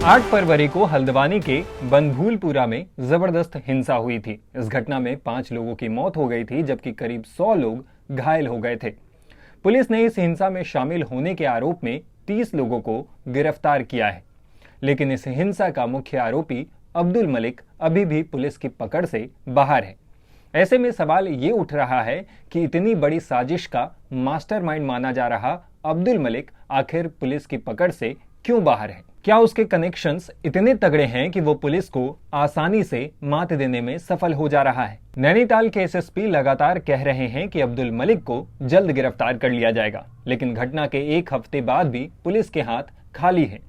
8 फरवरी को हल्द्वानी के बनभूलपुरा में जबरदस्त हिंसा हुई थी। इस घटना में 5 लोगों की मौत हो गई थी, जबकि करीब 100 लोग घायल हो गए थे। पुलिस ने इस हिंसा में शामिल होने के आरोप में 30 लोगों को गिरफ्तार किया है, लेकिन इस हिंसा का मुख्य आरोपी अब्दुल मलिक अभी भी पुलिस की पकड़ से बाहर है। ऐसे में सवाल ये उठ रहा है कि इतनी बड़ी साजिश का मास्टरमाइंड माना जा रहा अब्दुल मलिक आखिर पुलिस की पकड़ से क्यों बाहर है? क्या उसके कनेक्शंस इतने तगड़े हैं कि वो पुलिस को आसानी से मात देने में सफल हो जा रहा है? नैनीताल के एसएसपी लगातार कह रहे हैं कि अब्दुल मलिक को जल्द गिरफ्तार कर लिया जाएगा, लेकिन घटना के 1 हफ्ते बाद भी पुलिस के हाथ खाली है।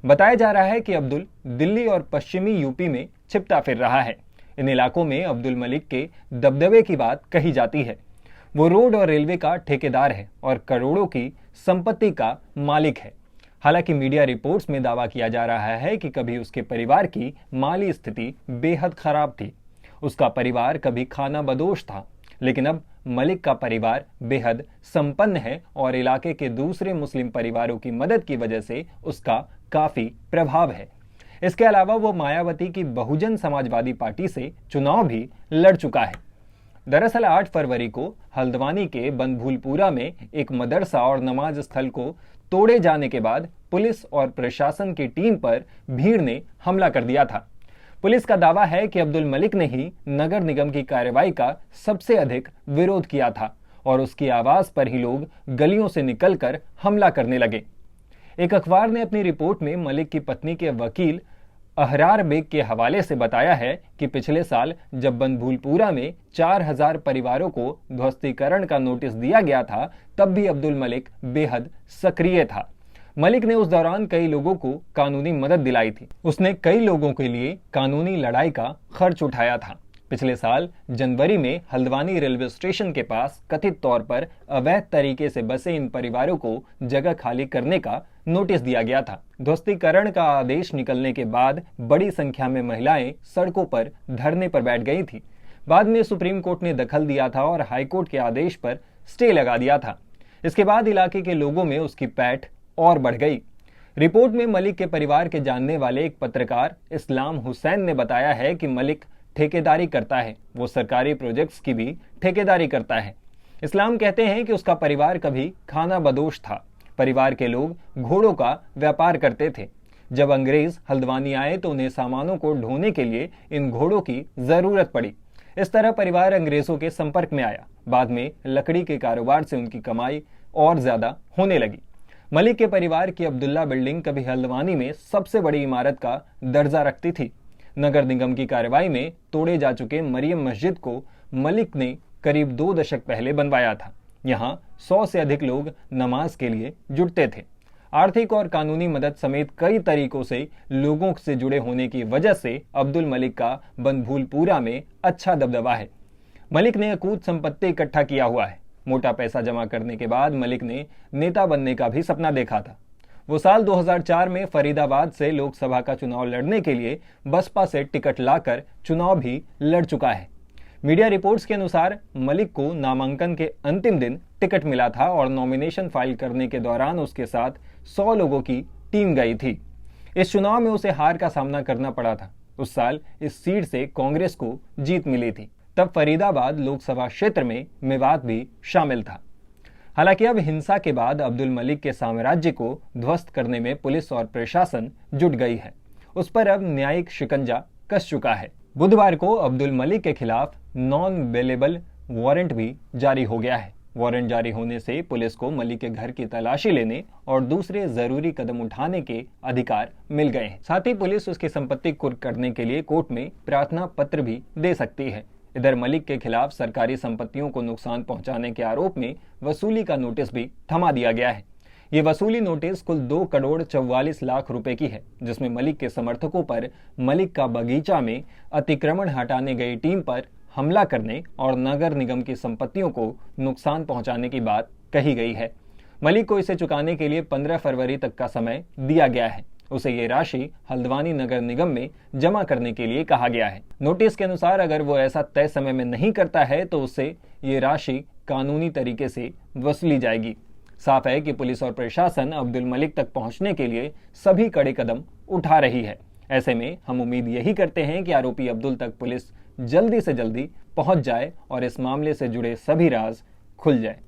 बताया जा रहा है कि अब्दुल दिल्ली और पश्चिमी यूपी में छिपता फिर रहा है। इन इलाकों में अब्दुल मलिक के दबदबे की बात कही जाती है। वो रोड और रेलवे का ठेकेदार है और करोड़ों की संपत्ति का मालिक है। हालांकि मीडिया रिपोर्ट्स में दावा किया जा रहा है कि कभी उसके परिवार की माली स्थिति बेहद खराब थी। उसका परिवार कभी खाना बदोश था, लेकिन अब मलिक का परिवार बेहद संपन्न है और इलाके के दूसरे मुस्लिम परिवारों की मदद की वजह से उसका काफी प्रभाव है। इसके अलावा वो मायावती की बहुजन समाजवादी पार्टी से चुनाव भी लड़ चुका है। दरअसल 8 फरवरी को हल्द्वानी के बनभूलपुरा में एक मदरसा और नमाज स्थल को तोड़े जाने के बाद पुलिस और प्रशासन की टीम पर भीड़ ने हमला कर दिया था। पुलिस का दावा है कि अब्दुल मलिक ने ही नगर निगम की कार्रवाई का सबसे अधिक विरोध किया था और उसकी आवाज पर ही लोग गलियों से निकलकर हमला करने लगे। एक अखबार ने अपनी रिपोर्ट में मलिक की पत्नी के वकील अहरार बेग के हवाले से बताया है कि पिछले साल जब बनभूलपुरा में 4000 परिवारों को ध्वस्तीकरण का नोटिस दिया गया था, तब भी अब्दुल मलिक बेहद सक्रिय था। मलिक ने उस दौरान कई लोगों को कानूनी मदद दिलाई थी। उसने कई लोगों के लिए कानूनी लड़ाई का खर्च उठाया था। पिछले साल जनवरी में हल्द्वानी रेलवे स्टेशन के पास कथित तौर पर अवैध तरीके से बसे इन परिवारों को जगह खाली करने का नोटिस दिया गया था। ध्वस्तीकरण का आदेश निकलने के बाद बड़ी संख्या में महिलाएं सड़कों पर धरने पर बैठ गई थी। बाद में सुप्रीम कोर्ट ने दखल दिया था और हाईकोर्ट के आदेश पर स्टे लगा दिया था। इसके बाद इलाके के लोगों में उसकी पैठ और बढ़ गई। रिपोर्ट में मलिक के परिवार के जानने वाले एक पत्रकार इस्लाम हुसैन ने बताया है कि मलिक ठेकेदारी करता है। वो सरकारी प्रोजेक्ट्स की भी ठेकेदारी करता है। इस्लाम कहते हैं कि उसका परिवार कभी खाना बदोश था। परिवार के लोग घोड़ों का व्यापार करते थे। जब अंग्रेज हल्द्वानी आए तो उन्हें सामानों को ढोने के लिए इन घोड़ों की जरूरत पड़ी। इस तरह परिवार अंग्रेजों के संपर्क में आया। बाद में लकड़ी के कारोबार से उनकी कमाई और ज्यादा होने लगी। मलिक के परिवार की अब्दुल्ला बिल्डिंग कभी हल्द्वानी में सबसे बड़ी इमारत का दर्जा रखती थी। नगर निगम की कार्रवाई में तोड़े जा चुके मरियम मस्जिद को मलिक ने करीब 2 दशक पहले बनवाया था। यहाँ 100 से अधिक लोग नमाज के लिए जुटते थे। आर्थिक और कानूनी मदद समेत कई तरीकों से लोगों से जुड़े होने की वजह से अब्दुल मलिक का बनभूलपुरा में अच्छा दबदबा है। मलिक ने अकूत संपत्ति इकट्ठा किया हुआ है। मोटा पैसा जमा करने के बाद मलिक ने नेता बनने का भी सपना देखा था। वो साल 2004 में फरीदाबाद से लोकसभा का चुनाव लड़ने के लिए बसपा से टिकट लाकर चुनाव भी लड़ चुका है। मीडिया रिपोर्ट्स के अनुसार मलिक को नामांकन के अंतिम दिन टिकट मिला था और नॉमिनेशन फाइल करने के दौरान उसके साथ 100 लोगों की टीम गई थी। इस चुनाव में उसे हार का सामना करना पड़ा था। उस साल इस सीट से कांग्रेस को जीत मिली थी। तब फरीदाबाद लोकसभा क्षेत्र में मेवात भी शामिल था। हालांकि अब हिंसा के बाद अब्दुल मलिक के साम्राज्य को ध्वस्त करने में पुलिस और प्रशासन जुट गई है। उस पर अब न्यायिक शिकंजा कस चुका है। बुधवार को अब्दुल मलिक के खिलाफ नॉन बेलेबल वारंट भी जारी हो गया है। वारंट जारी होने से पुलिस को मलिक के घर की तलाशी लेने और दूसरे जरूरी कदम उठाने के अधिकार मिल गए हैं। साथ ही पुलिस उसकी संपत्ति कुर्क करने के लिए कोर्ट में प्रार्थना पत्र भी दे सकती है। इधर मलिक के खिलाफ सरकारी संपत्तियों को नुकसान पहुंचाने के आरोप में वसूली का नोटिस भी थमा दिया गया है। ये वसूली नोटिस कुल 2 करोड़ 44 लाख रुपए की है, जिसमें मलिक के समर्थकों पर मलिक का बगीचा में अतिक्रमण हटाने गई टीम पर हमला करने और नगर निगम की संपत्तियों को नुकसान पहुंचाने की बात कही गई है। मलिक को इसे चुकाने के लिए 15 फरवरी तक का समय दिया गया है। उसे ये राशि हल्द्वानी नगर निगम में जमा करने के लिए कहा गया है। नोटिस के अनुसार अगर वो ऐसा तय समय में नहीं करता है तो उससे ये राशि कानूनी तरीके से वसूली जाएगी। साफ है कि पुलिस और प्रशासन अब्दुल मलिक तक पहुंचने के लिए सभी कड़े कदम उठा रही है। ऐसे में हम उम्मीद यही करते हैं कि आरोपी अब्दुल तक पुलिस जल्दी से जल्दी पहुंच जाए और इस मामले से जुड़े सभी राज खुल जाए।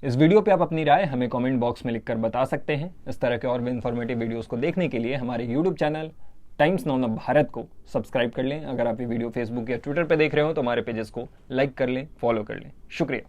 इस वीडियो पे आप अपनी राय हमें कमेंट बॉक्स में लिखकर बता सकते हैं। इस तरह के और भी इंफॉर्मेटिव वीडियोस को देखने के लिए हमारे YouTube channel times now Bharat को सब्सक्राइब कर लें। अगर आप ये वीडियो फेसबुक या ट्विटर पर देख रहे हो तो हमारे पेजेस को लाइक कर लें, फॉलो कर लें। शुक्रिया।